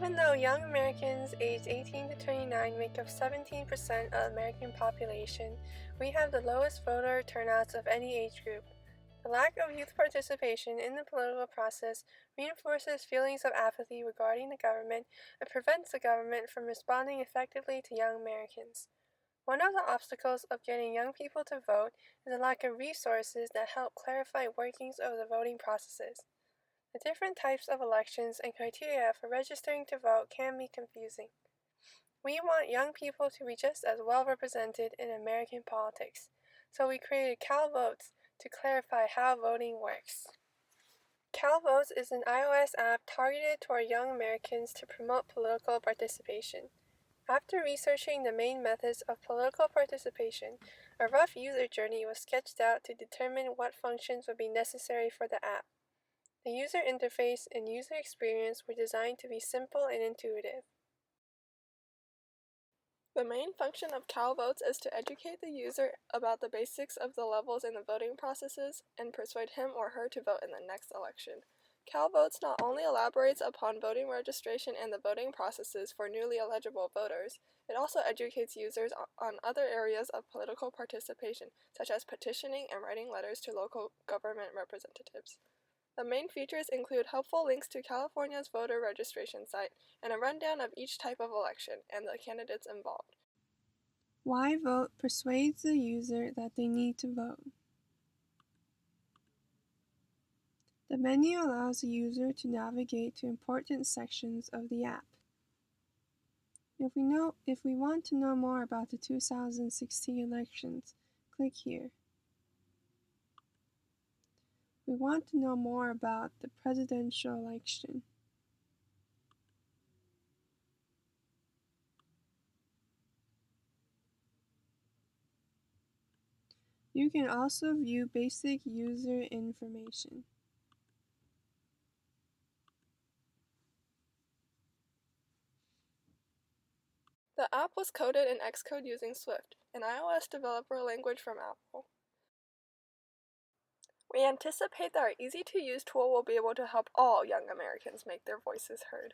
Even though young Americans aged 18 to 29 make up 17% of the American population, we have the lowest voter turnouts of any age group. The lack of youth participation in the political process reinforces feelings of apathy regarding the government and prevents the government from responding effectively to young Americans. One of the obstacles of getting young people to vote is a lack of resources that help clarify workings of the voting processes. The different types of elections and criteria for registering to vote can be confusing. We want young people to be just as well represented in American politics, so we created CalVotes to clarify how voting works. CalVotes is an iOS app targeted toward young Americans to promote political participation. After researching the main methods of political participation, a rough user journey was sketched out to determine what functions would be necessary for the app. The user interface and user experience were designed to be simple and intuitive. The main function of CalVotes is to educate the user about the basics of the levels in the voting processes and persuade him or her to vote in the next election. CalVotes not only elaborates upon voting registration and the voting processes for newly eligible voters, it also educates users on other areas of political participation, such as petitioning and writing letters to local government representatives. The main features include helpful links to California's voter registration site and a rundown of each type of election and the candidates involved. Why Vote persuades the user that they need to vote. The menu allows the user to navigate to important sections of the app. If we want to know more about the 2016 elections, click here. We want to know more about the presidential election. You can also view basic user information. The app was coded in XCode using Swift, an iOS developer language from Apple. We anticipate that our easy-to-use tool will be able to help all young Americans make their voices heard.